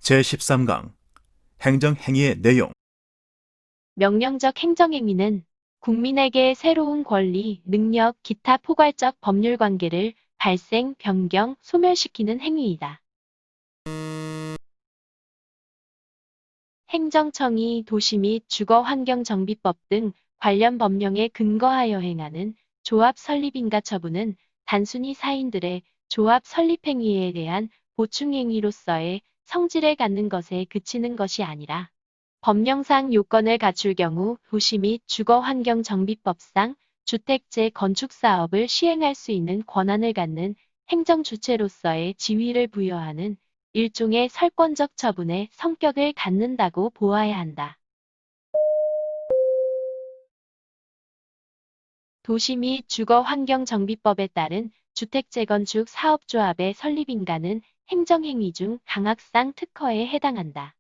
제13강 행정행위의 내용. 명령적 행정행위는 국민에게 새로운 권리, 능력, 기타 포괄적 법률 관계를 발생, 변경, 소멸시키는 행위이다. 행정청이 도시 및 주거환경정비법 등 관련 법령에 근거하여 행하는 조합 설립인가 처분은 단순히 사인들의 조합 설립 행위에 대한 보충행위로서의 성질을 갖는 것에 그치는 것이 아니라 법령상 요건을 갖출 경우 도시 및 주거환경정비법상 주택재 건축사업을 시행할 수 있는 권한을 갖는 행정주체로서의 지위를 부여하는 일종의 설권적 처분의 성격을 갖는다고 보아야 한다. 도시 및 주거환경정비법에 따른 주택재건축 사업조합의 설립인가는 행정행위 중 강악상 특허에 해당한다.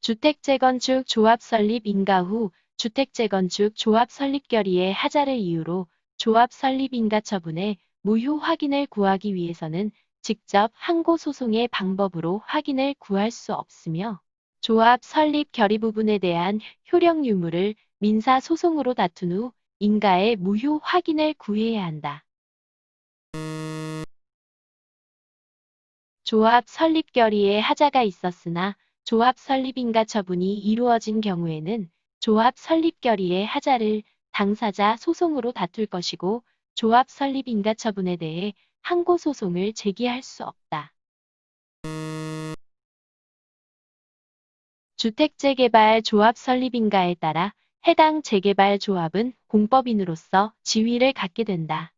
주택재건축 조합 설립 인가 후 주택재건축 조합 설립 결의의 하자를 이유로 조합 설립 인가 처분의 무효 확인을 구하기 위해서는 직접 항고소송의 방법으로 확인을 구할 수 없으며 조합 설립 결의 부분에 대한 효력 유무를 민사소송으로 다툰 후 인가의 무효 확인을 구해야 한다. 조합 설립 결의에 하자가 있었으나 조합 설립인가 처분이 이루어진 경우에는 조합 설립 결의의 하자를 당사자 소송으로 다툴 것이고 조합 설립인가 처분에 대해 항고소송을 제기할 수 없다. 주택재개발 조합 설립인가에 따라 해당 재개발 조합은 공법인으로서 지위를 갖게 된다.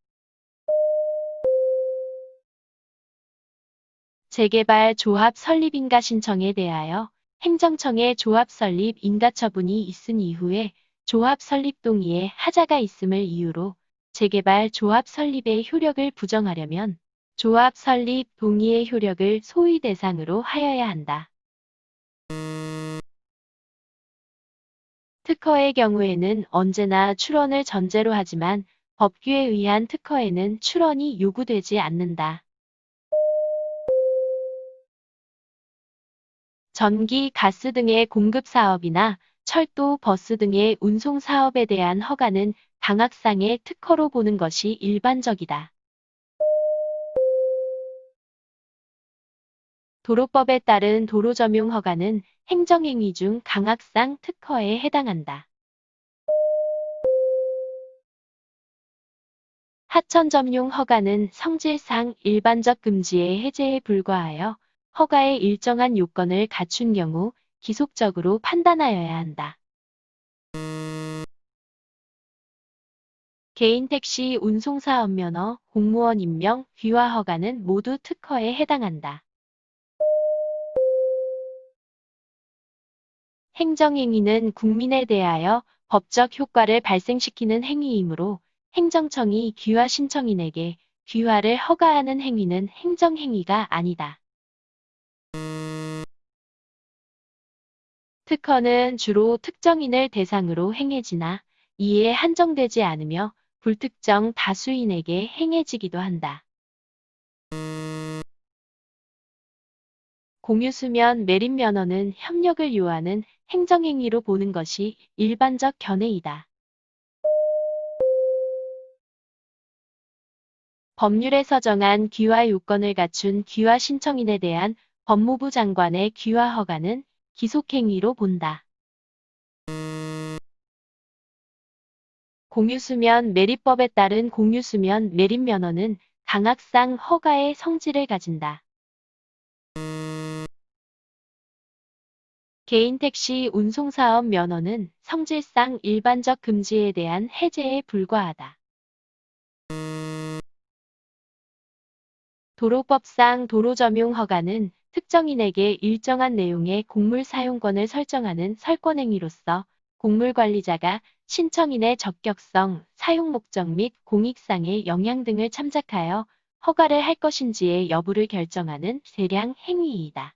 재개발 조합 설립인가 신청에 대하여 행정청에 조합 설립 인가 처분이 있은 이후에 조합 설립 동의에 하자가 있음을 이유로 재개발 조합 설립의 효력을 부정하려면 조합 설립 동의의 효력을 소위 대상으로 하여야 한다. 특허의 경우에는 언제나 출원을 전제로 하지만 법규에 의한 특허에는 출원이 요구되지 않는다. 전기, 가스 등의 공급 사업이나 철도, 버스 등의 운송 사업에 대한 허가는 강학상의 특허로 보는 것이 일반적이다. 도로법에 따른 도로점용 허가는 행정행위 중 강학상 특허에 해당한다. 하천점용 허가는 성질상 일반적 금지의 해제에 불과하여 허가의 일정한 요건을 갖춘 경우 기속적으로 판단하여야 한다. 개인 택시 운송사업 면허, 공무원 임명, 귀화 허가는 모두 특허에 해당한다. 행정행위는 국민에 대하여 법적 효과를 발생시키는 행위이므로 행정청이 귀화 신청인에게 귀화를 허가하는 행위는 행정행위가 아니다. 특허는 주로 특정인을 대상으로 행해지나 이에 한정되지 않으며 불특정 다수인에게 행해지기도 한다. 공유수면 매립면허는 협력을 요하는 행정행위로 보는 것이 일반적 견해이다. 법률에서 정한 귀화 요건을 갖춘 귀화 신청인에 대한 법무부 장관의 귀화 허가는 기속행위로 본다. 공유수면 매립법에 따른 공유수면 매립면허는 강학상 허가의 성질을 가진다. 개인 택시 운송사업 면허는 성질상 일반적 금지에 대한 해제에 불과하다. 도로법상 도로점용 허가는 특정인에게 일정한 내용의 곡물 사용권을 설정하는 설권행위로서 곡물관리자가 신청인의 적격성, 사용 목적 및 공익상의 영향 등을 참작하여 허가를 할 것인지의 여부를 결정하는 세량 행위이다.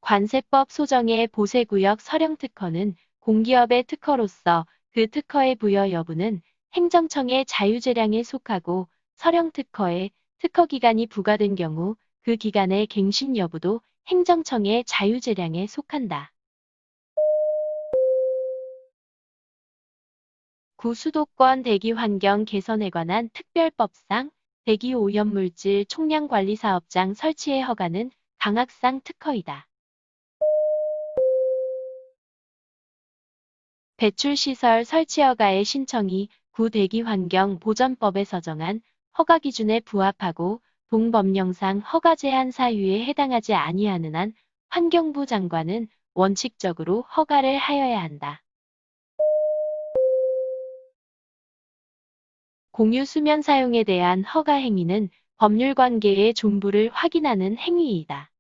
관세법 소정의 보세구역 서령특허는 공기업의 특허로서 그 특허의 부여 여부는 행정청의 자유재량에 속하고 서령특허에 특허기간이 부과된 경우 그 기간의 갱신 여부도 행정청의 자유재량에 속한다. 구수도권 대기환경 개선에 관한 특별법상 대기오염물질 총량관리사업장 설치의 허가는 강학상 특허이다. 배출시설 설치 허가의 신청이 구대기환경보전법에서 정한 허가 기준에 부합하고 동법령상 허가 제한 사유에 해당하지 아니하는 한 환경부 장관은 원칙적으로 허가를 하여야 한다. 공유 수면 사용에 대한 허가 행위는 법률 관계의 존부를 확인하는 행위이다.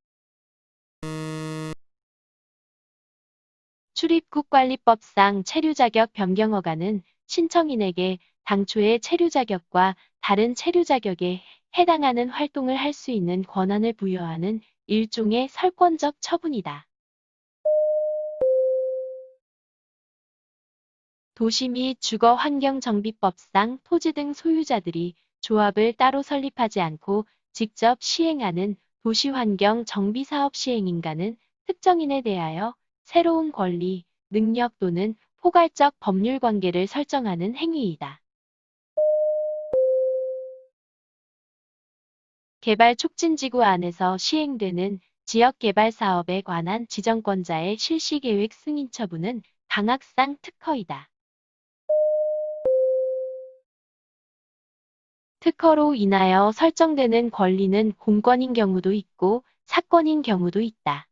출입국관리법상 체류자격 변경 허가는 신청인에게 당초의 체류자격과 다른 체류자격에 해당하는 활동을 할 수 있는 권한을 부여하는 일종의 설권적 처분이다. 도시 및 주거환경정비법상 토지 등 소유자들이 조합을 따로 설립하지 않고 직접 시행하는 도시환경 정비사업 시행인가는 특정인에 대하여 새로운 권리, 능력 또는 포괄적 법률 관계를 설정하는 행위이다. 개발촉진지구 안에서 시행되는 지역개발사업에 관한 지정권자의 실시계획 승인 처분은 강학상 특허이다. 특허로 인하여 설정되는 권리는 공권인 경우도 있고 사권인 경우도 있다.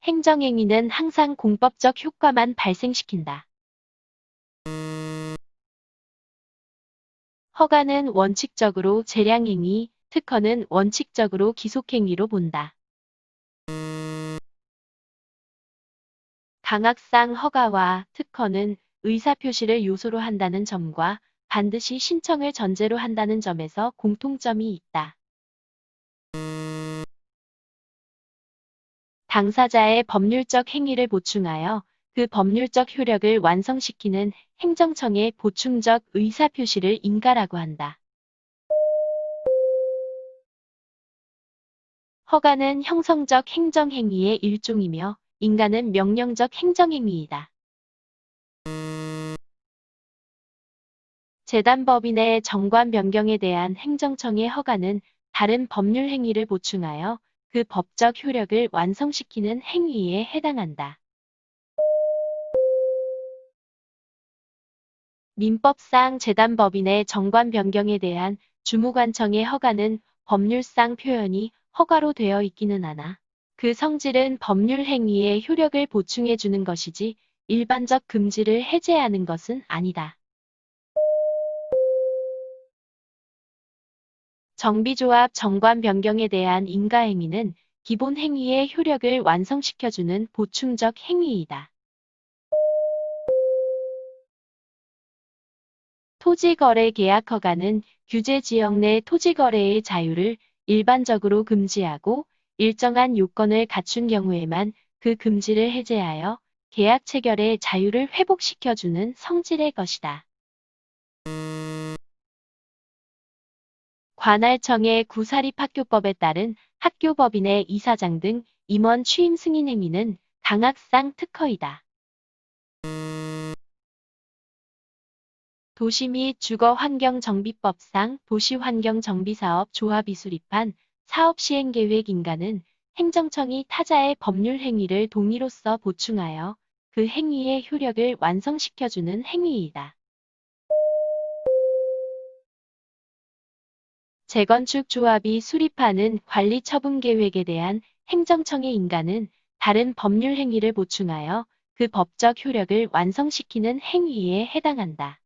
행정행위는 항상 공법적 효과만 발생시킨다. 허가는 원칙적으로 재량행위, 특허는 원칙적으로 기속행위로 본다. 강학상 허가와 특허는 의사표시를 요소로 한다는 점과 반드시 신청을 전제로 한다는 점에서 공통점이 있다. 당사자의 법률적 행위를 보충하여 그 법률적 효력을 완성시키는 행정청의 보충적 의사표시를 인가라고 한다. 허가는 형성적 행정행위의 일종이며 인가는 명령적 행정행위이다. 재단법인의 정관 변경에 대한 행정청의 허가는 다른 법률 행위를 보충하여 그 법적 효력을 완성시키는 행위에 해당한다. 민법상 재단법인의 정관 변경에 대한 주무관청의 허가는 법률상 표현이 허가로 되어 있기는 하나 그 성질은 법률 행위의 효력을 보충해 주는 것이지 일반적 금지를 해제하는 것은 아니다. 정비조합 정관 변경에 대한 인가행위는 기본 행위의 효력을 완성시켜주는 보충적 행위이다. 토지거래 계약허가는 규제지역 내 토지거래의 자유를 일반적으로 금지하고 일정한 요건을 갖춘 경우에만 그 금지를 해제하여 계약 체결의 자유를 회복시켜주는 성질의 것이다. 관할청의 구사립학교법에 따른 학교법인의 이사장 등 임원 취임 승인 행위는 강학상 특허이다. 도시 및 주거환경정비법상 도시환경정비사업 조합이 수립한 사업시행계획인가는 행정청이 타자의 법률 행위를 동의로서 보충하여 그 행위의 효력을 완성시켜주는 행위이다. 재건축 조합이 수립하는 관리처분계획에 대한 행정청의 인가는 다른 법률 행위를 보충하여 그 법적 효력을 완성시키는 행위에 해당한다.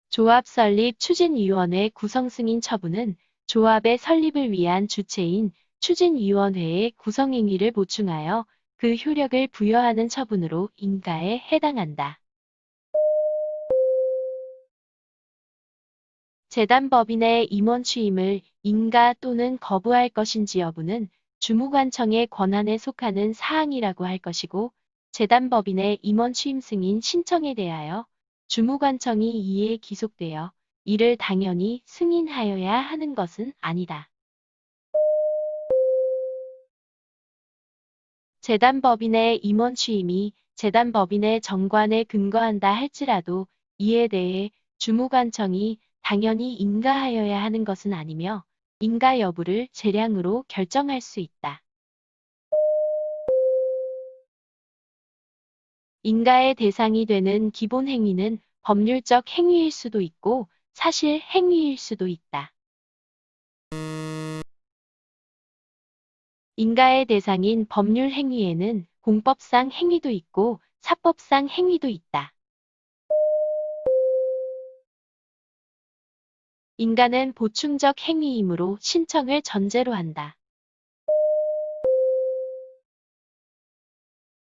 조합 설립 추진위원회 구성 승인 처분은 조합의 설립을 위한 주체인 추진위원회의 구성행위를 보충하여 그 효력을 부여하는 처분으로 인가에 해당한다. 재단법인의 임원 취임을 인가 또는 거부할 것인지 여부는 주무관청의 권한에 속하는 사항이라고 할 것이고 재단법인의 임원 취임 승인 신청에 대하여 주무관청이 이에 기속되어 이를 당연히 승인하여야 하는 것은 아니다. 재단법인의 임원 취임이 재단법인의 정관에 근거한다 할지라도 이에 대해 주무관청이 당연히 인가하여야 하는 것은 아니며 인가 여부를 재량으로 결정할 수 있다. 인가의 대상이 되는 기본 행위는 법률적 행위일 수도 있고 사실 행위일 수도 있다. 인가의 대상인 법률 행위에는 공법상 행위도 있고 사법상 행위도 있다. 인가는 보충적 행위이므로 신청을 전제로 한다.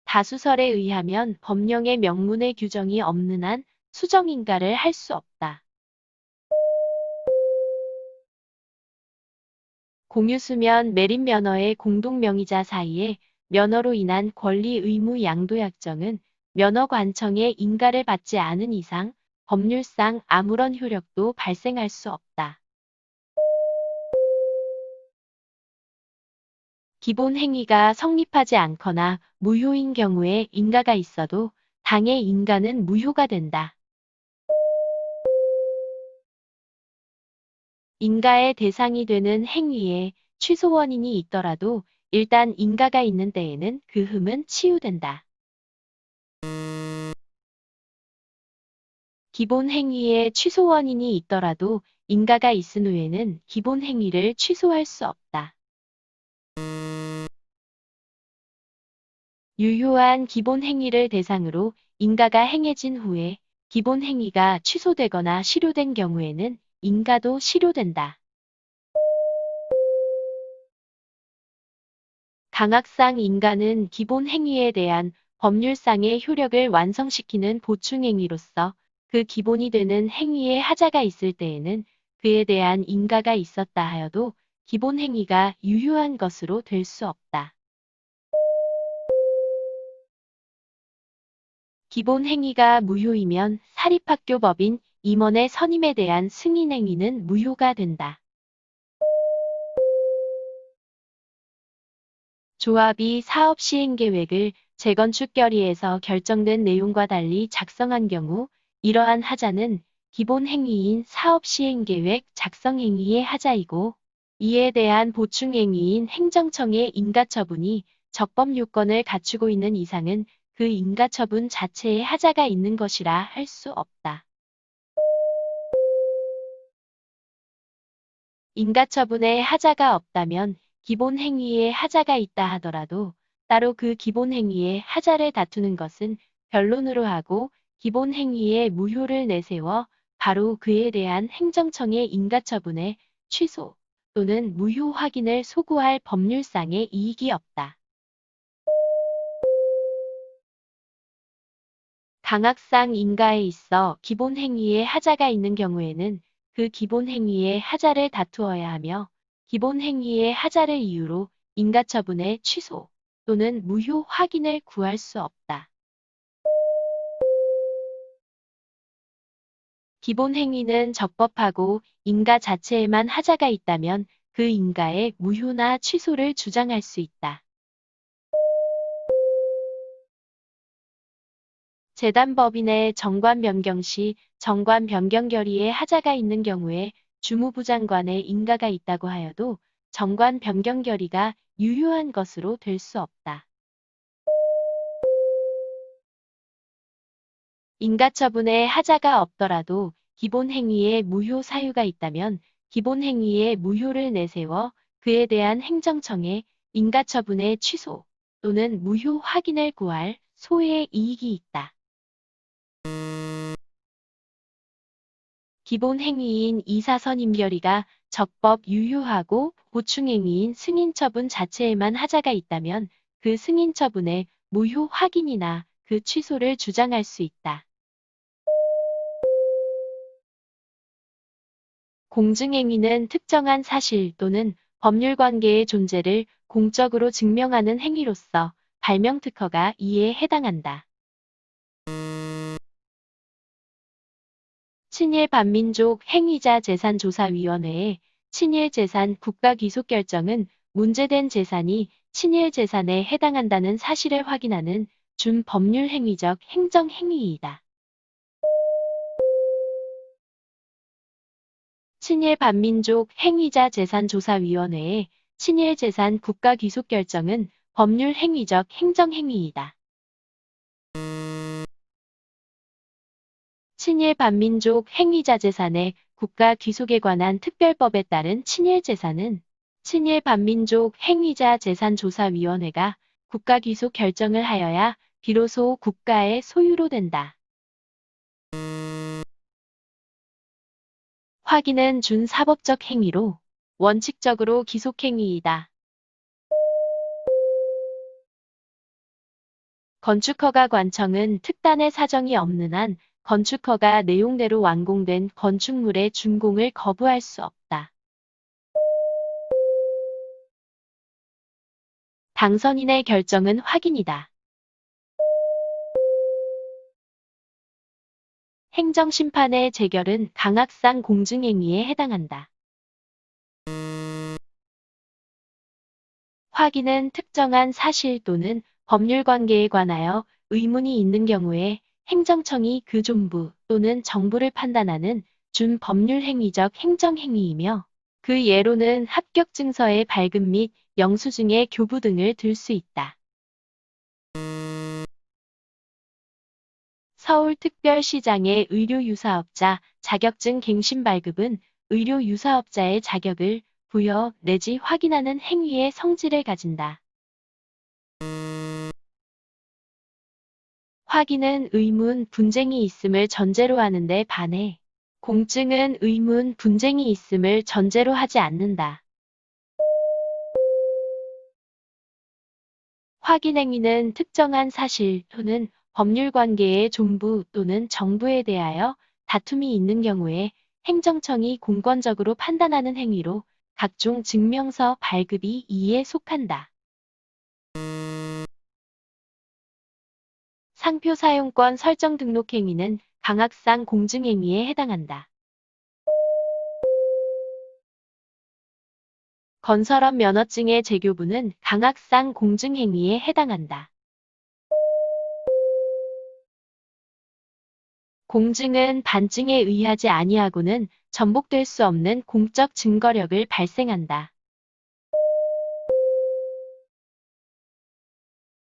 다수설에 의하면 법령의 명문의 규정이 없는 한 수정인가를 할 수 없다. 공유수면 매립면허의 공동명의자 사이에 면허로 인한 권리 의무 양도약정은 면허관청의 인가를 받지 않은 이상 법률상 아무런 효력도 발생할 수 없다. 기본 행위가 성립하지 않거나 무효인 경우에 인가가 있어도 당의 인가는 무효가 된다. 인가의 대상이 되는 행위에 취소 원인이 있더라도 일단 인가가 있는 때에는 그 흠은 치유된다. 기본 행위에 취소 원인이 있더라도 인가가 있은 후에는 기본 행위를 취소할 수 없다. 유효한 기본 행위를 대상으로 인가가 행해진 후에 기본 행위가 취소되거나 실효된 경우에는 인가도 실효된다. 강학상 인가는 기본 행위에 대한 법률상의 효력을 완성시키는 보충행위로서 그 기본이 되는 행위에 하자가 있을 때에는 그에 대한 인가가 있었다 하여도 기본 행위가 유효한 것으로 될 수 없다. 기본 행위가 무효이면 사립학교법인 임원의 선임에 대한 승인행위는 무효가 된다. 조합이 사업 시행 계획을 재건축 결의에서 결정된 내용과 달리 작성한 경우 이러한 하자는 기본 행위인 사업 시행 계획 작성 행위의 하자이고 이에 대한 보충 행위인 행정청의 인가처분이 적법 요건을 갖추고 있는 이상은 그 인가처분 자체에 하자가 있는 것이라 할 수 없다. 인가처분에 하자가 없다면 기본 행위에 하자가 있다 하더라도 따로 그 기본 행위에 하자를 다투는 것은 변론으로 하고 기본 행위의 무효를 내세워 바로 그에 대한 행정청의 인가처분의 취소 또는 무효 확인을 소구할 법률상의 이익이 없다. 강학상 인가에 있어 기본 행위에 하자가 있는 경우에는 그 기본 행위에 하자를 다투어야 하며 기본 행위의 하자를 이유로 인가처분의 취소 또는 무효 확인을 구할 수 없다. 기본 행위는 적법하고 인가 자체에만 하자가 있다면 그 인가의 무효나 취소를 주장할 수 있다. 재단법인의 정관 변경 시 정관 변경 결의에 하자가 있는 경우에 주무부 장관의 인가가 있다고 하여도 정관 변경 결의가 유효한 것으로 될 수 없다. 인가처분에 하자가 없더라도 기본 행위에 무효 사유가 있다면 기본 행위의 무효를 내세워 그에 대한 행정청의 인가처분의 취소 또는 무효 확인을 구할 소의 이익이 있다. 기본 행위인 이사선임 결의가 적법 유효하고 보충 행위인 승인 처분 자체에만 하자가 있다면 그 승인 처분의 무효 확인이나 그 취소를 주장할 수 있다. 공증행위는 특정한 사실 또는 법률 관계의 존재를 공적으로 증명하는 행위로서 발명특허가 이에 해당한다. 친일 반민족 행위자 재산조사위원회의 친일재산 국가귀속결정은 문제된 재산이 친일재산에 해당한다는 사실을 확인하는 준법률 행위적 행정행위이다. 친일 반민족 행위자 재산조사위원회의 친일재산 국가귀속결정은 법률 행위적 행정행위이다. 친일 반민족 행위자 재산의 국가 귀속에 관한 특별법에 따른 친일재산은 친일 반민족 행위자 재산조사위원회가 국가 귀속 결정을 하여야 비로소 국가의 소유로 된다. 확인은 준사법적 행위로 원칙적으로 기속행위이다. 건축허가 관청은 특단의 사정이 없는 한 건축허가 내용대로 완공된 건축물의 준공을 거부할 수 없다. 당선인의 결정은 확인이다. 행정심판의 재결은 강악상 공증행위에 해당한다. 확인은 특정한 사실 또는 법률관계에 관하여 의문이 있는 경우에 행정청이 그 존부 또는 정부를 판단하는 준법률행위적 행정행위이며 그 예로는 합격증서의 발급 및 영수증의 교부 등을 들 수 있다. 서울특별시장의 의료유사업자 자격증 갱신 발급은 의료유사업자의 자격을 부여 내지 확인하는 행위의 성질을 가진다. 확인은 의문, 분쟁이 있음을 전제로 하는데 반해 공증은 의문, 분쟁이 있음을 전제로 하지 않는다. 확인 행위는 특정한 사실 또는 법률관계의 존부 또는 정부에 대하여 다툼이 있는 경우에 행정청이 공권적으로 판단하는 행위로 각종 증명서 발급이 이에 속한다. 상표 사용권 설정 등록 행위는 강악상 공증행위에 해당한다. 건설업 면허증의 재교부는 강악상 공증행위에 해당한다. 공증은 반증에 의하지 아니하고는 전복될 수 없는 공적 증거력을 발생한다.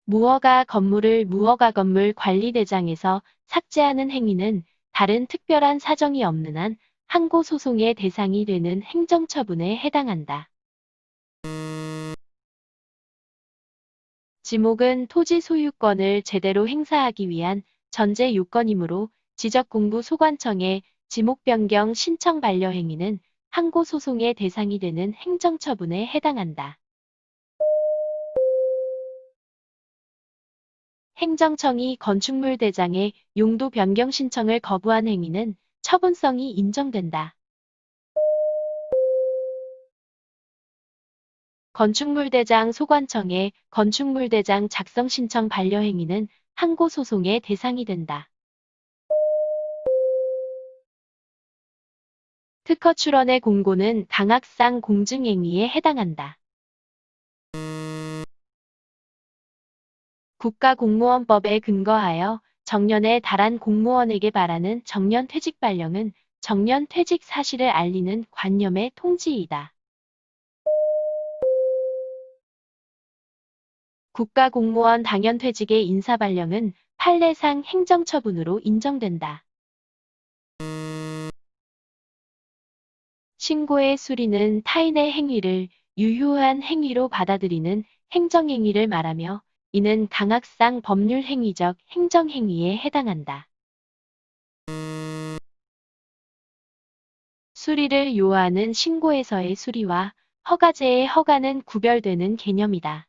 무허가 건물을 무허가 건물 관리대장에서 삭제하는 행위는 다른 특별한 사정이 없는 한 항고 소송의 대상이 되는 행정처분에 해당한다. 지목은 토지 소유권을 제대로 행사하기 위한 전제 요건이므로 지적공부소관청의 지목 변경 신청 반려 행위는 항고 소송의 대상이 되는 행정처분에 해당한다. 행정청이 건축물 대장의 용도 변경 신청을 거부한 행위는 처분성이 인정된다. 건축물대장 소관청의 건축물대장 작성 신청 반려 행위는 항고 소송의 대상이 된다. 특허 출원의 공고는 강악상 공증행위에 해당한다. 국가공무원법에 근거하여 정년에 달한 공무원에게 바라는 정년퇴직 발령은 정년퇴직 사실을 알리는 관념의 통지이다. 국가공무원 당연퇴직의 인사발령은 판례상 행정처분으로 인정된다. 신고의 수리는 타인의 행위를 유효한 행위로 받아들이는 행정행위를 말하며 이는 강악상 법률행위적 행정행위에 해당한다. 수리를 요하는 신고에서의 수리와 허가제의 허가는 구별되는 개념이다.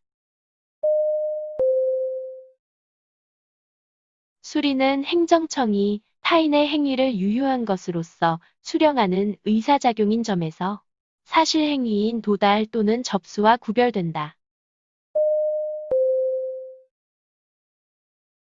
수리는 행정청이 타인의 행위를 유효한 것으로서 수령하는 의사작용인 점에서 사실 행위인 도달 또는 접수와 구별된다.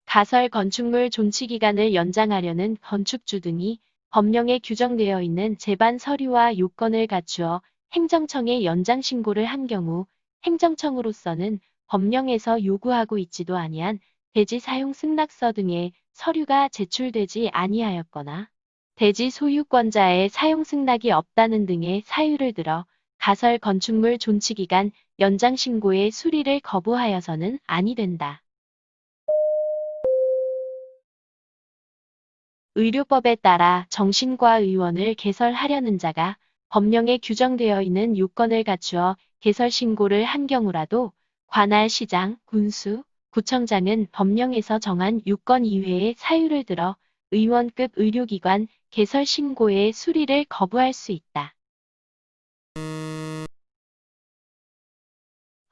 가설 건축물 존치 기간을 연장하려는 건축주 등이 법령에 규정되어 있는 제반 서류와 요건을 갖추어 행정청에 연장 신고를 한 경우 행정청으로서는 법령에서 요구하고 있지도 아니한 대지 사용 승낙서 등의 서류가 제출되지 아니하였거나 대지 소유권자의 사용 승낙이 없다는 등의 사유를 들어 가설 건축물 존치 기간 연장 신고의 수리를 거부하여서는 아니 된다. 의료법에 따라 정신과의원을 개설하려는 자가 법령에 규정되어 있는 요건을 갖추어 개설 신고를 한 경우라도 관할 시장, 군수, 구청장은 법령에서 정한 요건 이외의 사유를 들어 의원급 의료기관 개설 신고의 수리를 거부할 수 있다.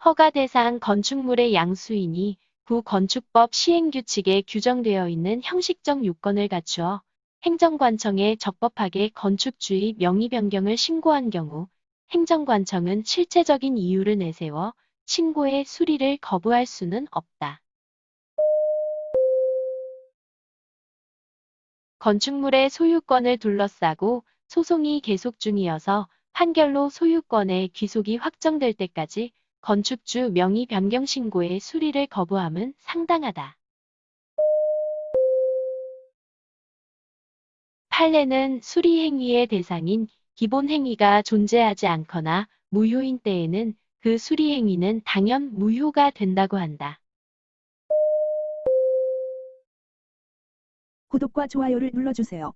허가 대상 건축물의 양수인이 구건축법 시행규칙에 규정되어 있는 형식적 요건을 갖추어 행정관청에 적법하게 건축주의 명의 변경을 신고한 경우 행정관청은 실체적인 이유를 내세워 신고의 수리를 거부할 수는 없다. 건축물의 소유권을 둘러싸고 소송이 계속 중이어서 판결로 소유권의 귀속이 확정될 때까지 건축주 명의 변경 신고의 수리를 거부함은 상당하다. 판례는 수리 행위의 대상인 기본 행위가 존재하지 않거나 무효인 때에는 그 수리 행위는 당연 무효가 된다고 한다. 구독과 좋아요를 눌러주세요.